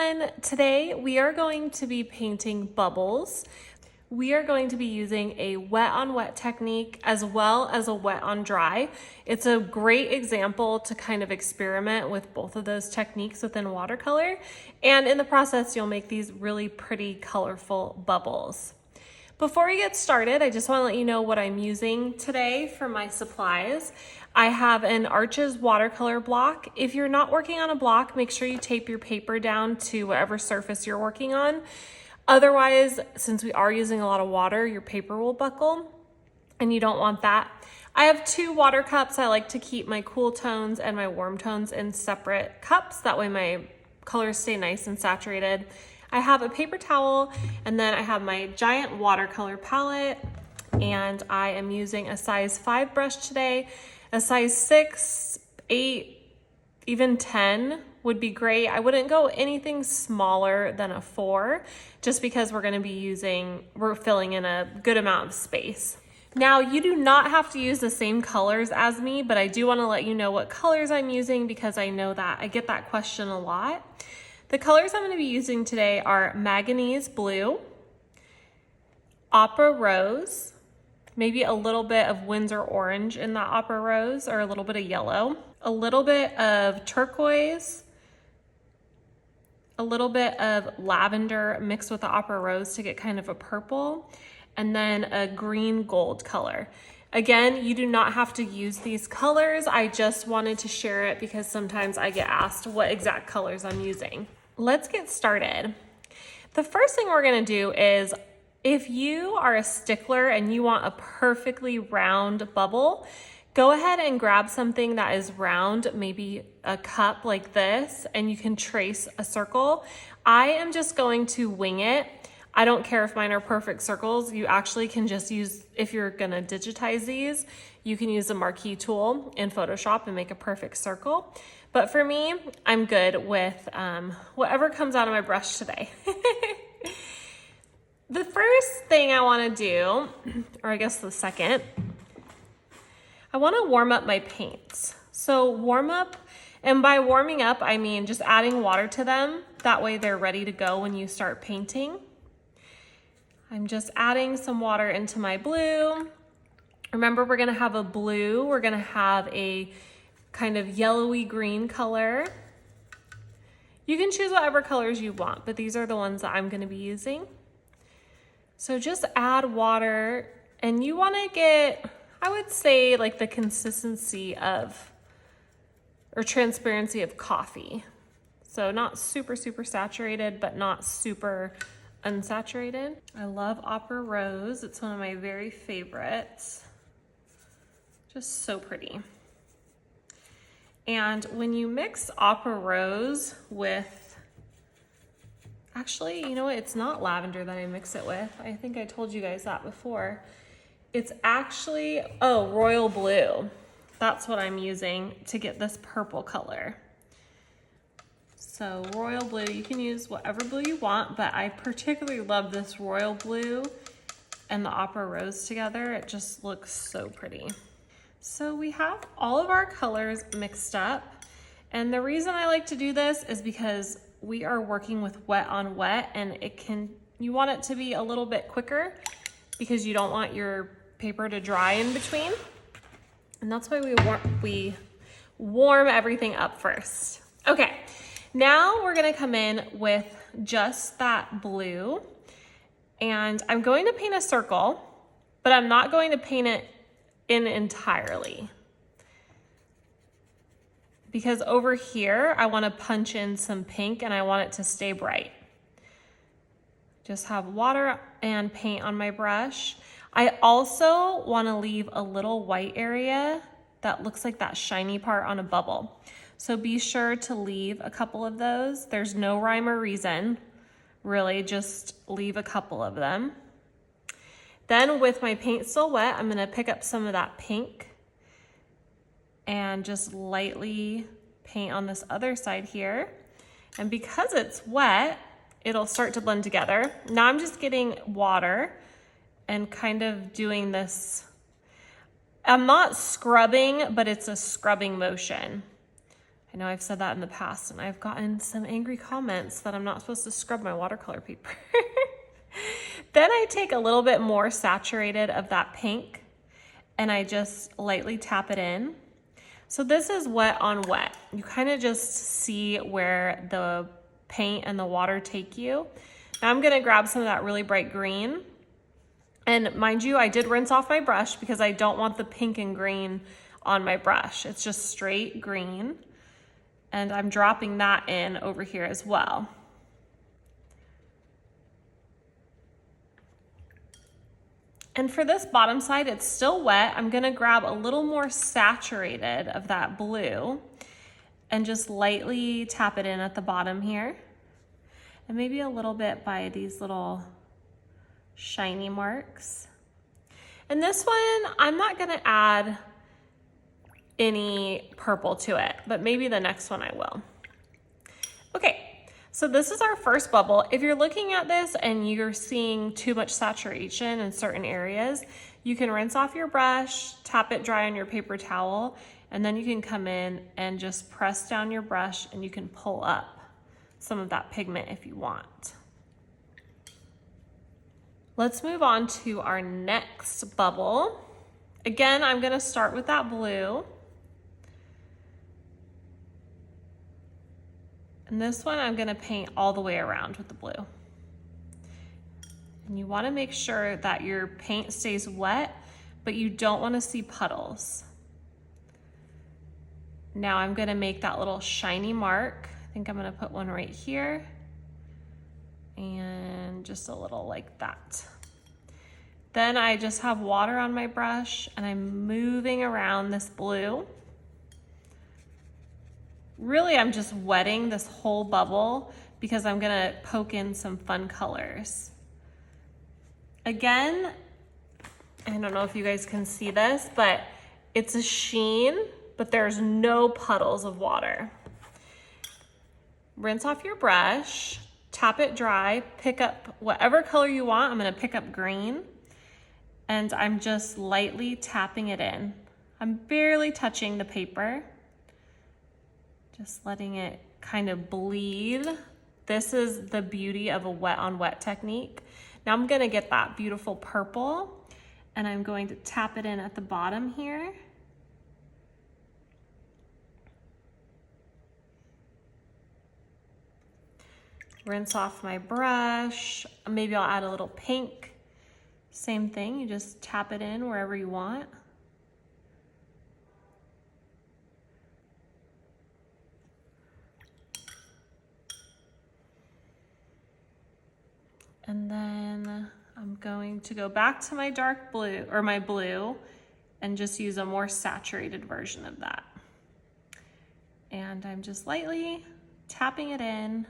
everyone. Today we are going to be painting bubbles. We are going to be using a wet on wet technique as well as a wet on dry. It's a great example to kind of experiment with both of those techniques within watercolor. And in the process, you'll make these really pretty colorful bubbles. Before we get started, I just want to let you know what I'm using today for my supplies. I have an Arches watercolor block. If you're not working on a block, make sure you tape your paper down to whatever surface you're working on. Otherwise, since we are using a lot of water, your paper will buckle and you don't want that. I have 2 water cups. I like to keep my cool tones and my warm tones in separate cups. That way my colors stay nice and saturated. I have a paper towel, and then I have my giant watercolor palette, and I am using a size 5 brush today. A size 6, 8, even 10 would be great. I wouldn't go anything smaller than a 4, just because we're filling in a good amount of space. Now, you do not have to use the same colors as me, but I do want to let you know what colors I'm using because I know that I get that question a lot. The colors I'm going to be using today are Manganese Blue, Opera Rose, maybe a little bit of Windsor Orange in that Opera Rose, or a little bit of yellow, a little bit of turquoise, a little bit of lavender mixed with the Opera Rose to get kind of a purple, and then a green gold color. Again, you do not have to use these colors. I just wanted to share it because sometimes I get asked what exact colors I'm using. Let's get started. The first thing we're gonna do is, if you are a stickler and you want a perfectly round bubble, go ahead and grab something that is round, maybe a cup like this, and you can trace a circle. I am just going to wing it. I don't care if mine are perfect circles. You actually can just use, if you're gonna digitize these, you can use the marquee tool in Photoshop and make a perfect circle. But for me, I'm good with whatever comes out of my brush today. The first thing I wanna do, or I guess the second, I wanna warm up my paints. So warm up, and by warming up, I mean just adding water to them. That way they're ready to go when you start painting. I'm just adding some water into my blue. Remember, we're gonna have a blue, we're gonna have a kind of yellowy green color. You can choose whatever colors you want, but these are the ones that I'm gonna be using. So just add water, and you wanna get, I would say, like the consistency of, or transparency of coffee. So not super, super saturated, but not super unsaturated. I love Opera Rose. It's one of my very favorites. Just so pretty. And when you mix Opera Rose with, actually, you know what? It's not lavender that I mix it with. I think I told you guys that before. It's actually, royal blue. That's what I'm using to get this purple color. So royal blue, you can use whatever blue you want, but I particularly love this royal blue and the Opera Rose together. It just looks so pretty. So we have all of our colors mixed up. And the reason I like to do this is because we are working with wet on wet, and you want it to be a little bit quicker because you don't want your paper to dry in between. And that's why we warm everything up first. Okay, now we're gonna come in with just that blue, and I'm going to paint a circle, but I'm not going to paint it in entirely, because over here I want to punch in some pink and I want it to stay bright. Just have water and paint on my brush. I also want to leave a little white area that looks like that shiny part on a bubble. So be sure to leave a couple of those. There's no rhyme or reason, really, just leave a couple of them. Then with my paint still wet, I'm gonna pick up some of that pink and just lightly paint on this other side here. And because it's wet, it'll start to blend together. Now I'm just getting water and kind of doing this. I'm not scrubbing, but it's a scrubbing motion. I know I've said that in the past and I've gotten some angry comments that I'm not supposed to scrub my watercolor paper. Then I take a little bit more saturated of that pink and I just lightly tap it in. So this is wet on wet. You kind of just see where the paint and the water take you. Now I'm gonna grab some of that really bright green. And mind you, I did rinse off my brush because I don't want the pink and green on my brush. It's just straight green. And I'm dropping that in over here as well. And for this bottom side, it's still wet. I'm gonna grab a little more saturated of that blue and just lightly tap it in at the bottom here. And maybe a little bit by these little shiny marks. And this one, I'm not gonna add any purple to it, but maybe the next one I will. Okay. So this is our first bubble. If you're looking at this and you're seeing too much saturation in certain areas, you can rinse off your brush, tap it dry on your paper towel, and then you can come in and just press down your brush and you can pull up some of that pigment if you want. Let's move on to our next bubble. Again, I'm gonna start with that blue. And this one I'm gonna paint all the way around with the blue. And you wanna make sure that your paint stays wet, but you don't wanna see puddles. Now I'm gonna make that little shiny mark. I think I'm gonna put one right here and just a little like that. Then I just have water on my brush and I'm moving around this blue. Really, I'm just wetting this whole bubble because I'm gonna poke in some fun colors. Again, I don't know if you guys can see this, but it's a sheen, but there's no puddles of water. Rinse off your brush, tap it dry, pick up whatever color you want. I'm gonna pick up green, and I'm just lightly tapping it in. I'm barely touching the paper. Just letting it kind of bleed. This is the beauty of a wet on wet technique. Now I'm gonna get that beautiful purple and I'm going to tap it in at the bottom here. Rinse off my brush. Maybe I'll add a little pink. Same thing, you just tap it in wherever you want. And then I'm going to go back to my dark blue, or my blue, and just use a more saturated version of that. And I'm just lightly tapping it in.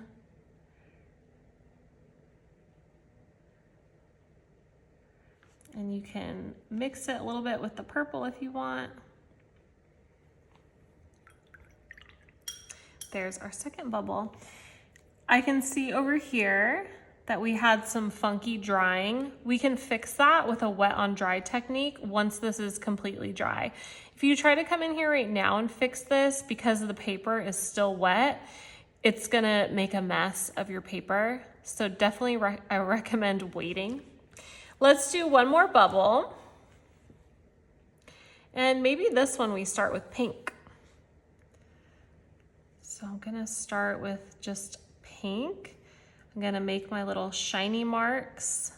And you can mix it a little bit with the purple if you want. There's our second bubble. I can see over here that we had some funky drying. We can fix that with a wet on dry technique once this is completely dry. If you try to come in here right now and fix this because the paper is still wet, it's gonna make a mess of your paper. So definitely I recommend waiting. Let's do one more bubble. And maybe this one we start with pink. So I'm gonna start with just pink. I'm gonna make my little shiny marks.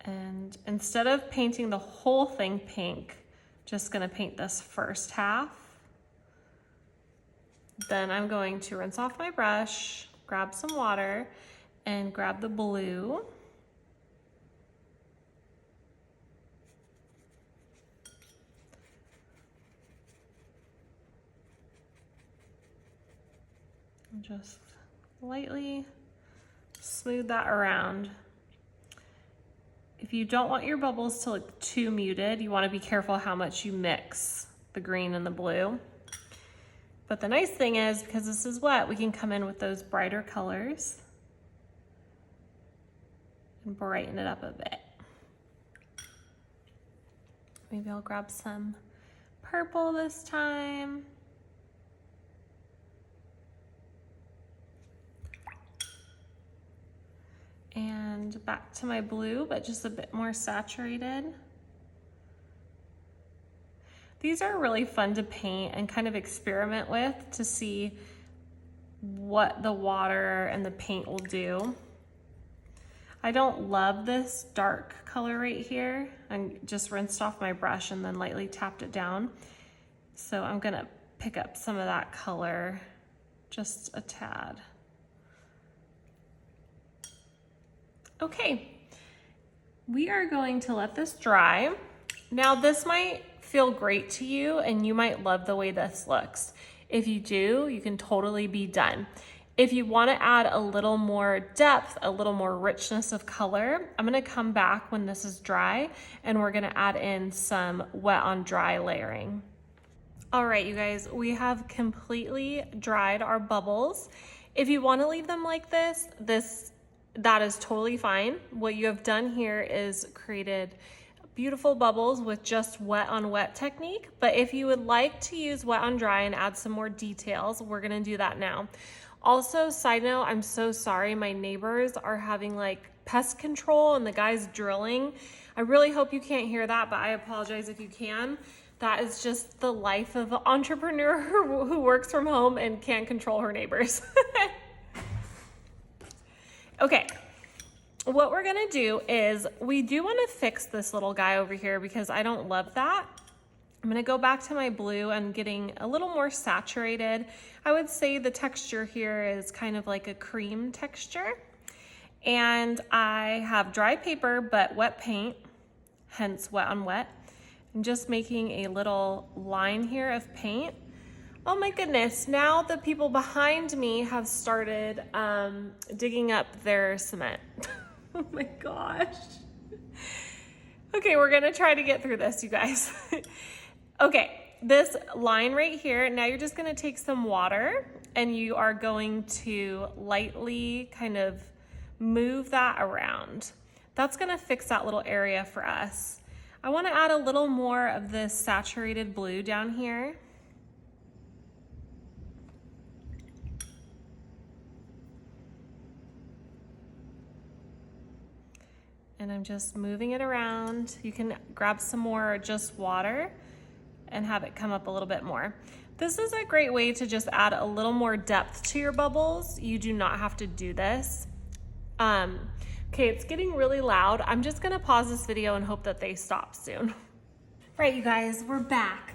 And instead of painting the whole thing pink, just gonna paint this first half. Then I'm going to rinse off my brush, grab some water, and grab the blue. And just lightly smooth that around. If you don't want your bubbles to look too muted, you want to be careful how much you mix the green and the blue. But the nice thing is, because this is wet, we can come in with those brighter colors and brighten it up a bit. Maybe I'll grab some purple this time. And back to my blue, but just a bit more saturated. These are really fun to paint and kind of experiment with to see what the water and the paint will do. I don't love this dark color right here. I just rinsed off my brush and then lightly tapped it down. So I'm gonna pick up some of that color, just a tad. Okay, we are going to let this dry. Now this might feel great to you and you might love the way this looks. If you do, you can totally be done. If you want to add a little more depth, a little more richness of color, I'm going to come back when this is dry and we're going to add in some wet on dry layering. All right, you guys, we have completely dried our bubbles. If you want to leave them like this, that is totally fine. What you have done here is created beautiful bubbles with just wet on wet technique. But if you would like to use wet on dry and add some more details, we're gonna do that now. Also, side note, I'm so sorry. My neighbors are having like pest control and the guy's drilling. I really hope you can't hear that, but I apologize if you can. That is just the life of an entrepreneur who works from home and can't control her neighbors. Okay, what we're gonna do is we do wanna fix this little guy over here because I don't love that. I'm gonna go back to my blue and getting a little more saturated. I would say the texture here is kind of like a cream texture. And I have dry paper, but wet paint, hence wet on wet. I'm just making a little line here of paint. Oh my goodness, now the people behind me have started digging up their cement. Oh my gosh. Okay, we're gonna try to get through this, you guys. Okay, this line right here, now you're just gonna take some water and you are going to lightly kind of move that around. That's gonna fix that little area for us. I wanna add a little more of this saturated blue down here. And I'm just moving it around. You can grab some more just water and have it come up a little bit more. This is a great way to just add a little more depth to your bubbles. You do not have to do this. Okay, it's getting really loud. I'm just gonna pause this video and hope that they stop soon. Right, you guys, we're back.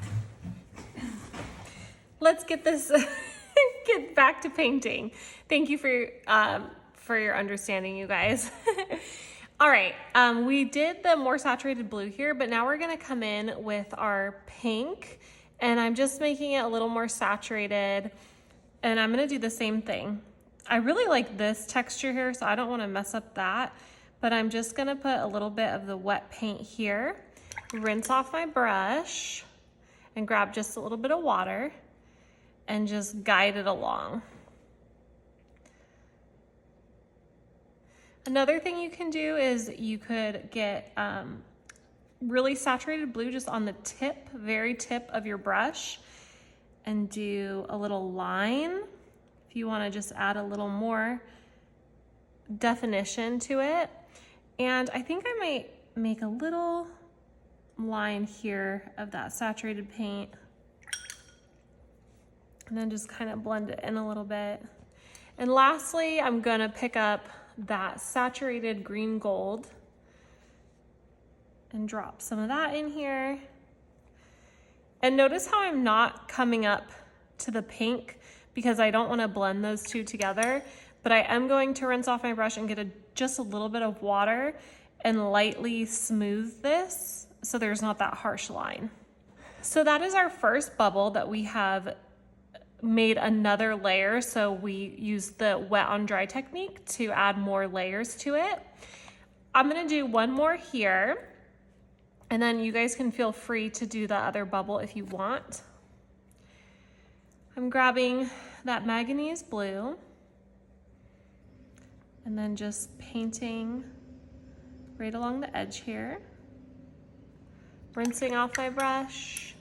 Let's get this, get back to painting. Thank you for your understanding, you guys. All right, we did the more saturated blue here, but now we're gonna come in with our pink, and I'm just making it a little more saturated, and I'm gonna do the same thing. I really like this texture here, so I don't wanna mess up that, but I'm just gonna put a little bit of the wet paint here, rinse off my brush, and grab just a little bit of water, and just guide it along. Another thing you can do is you could get really saturated blue just on the tip, very tip of your brush, and do a little line. If you want to just add a little more definition to it. And I think I might make a little line here of that saturated paint. And then just kind of blend it in a little bit. And lastly, I'm gonna pick up that saturated green gold and drop some of that in here. And notice how I'm not coming up to the pink because I don't want to blend those two together, but I am going to rinse off my brush and get just a little bit of water and lightly smooth this so there's not that harsh line. So that is our first bubble that we have made another layer, so we used the wet on dry technique to add more layers to it. I'm gonna do one more here, and then you guys can feel free to do the other bubble if you want. I'm grabbing that manganese blue and then just painting right along the edge here. Rinsing off my brush.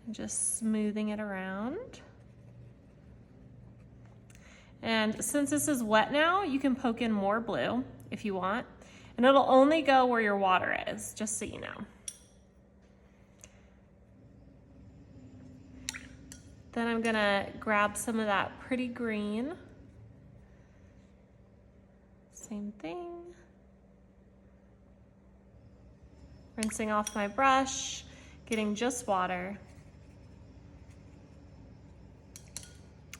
And just smoothing it around. And since this is wet now, you can poke in more blue if you want. And it'll only go where your water is, just so you know. Then I'm gonna grab some of that pretty green. Same thing. Rinsing off my brush, getting just water.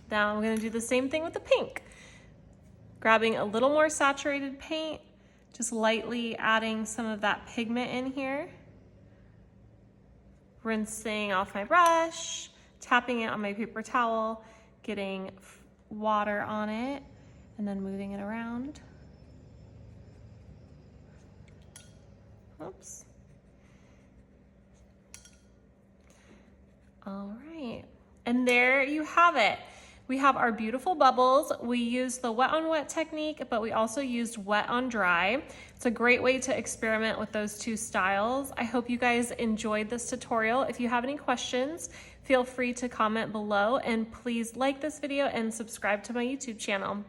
Now I'm gonna do the same thing with the pink. Grabbing a little more saturated paint, just lightly adding some of that pigment in here. Rinsing off my brush, tapping it on my paper towel, getting water on it, and then moving it around. Oops. All right, and there you have it. We have our beautiful bubbles. We used the wet on wet technique, but we also used wet on dry. It's a great way to experiment with those two styles. I hope you guys enjoyed this tutorial. If you have any questions, feel free to comment below, and please like this video and subscribe to my YouTube channel.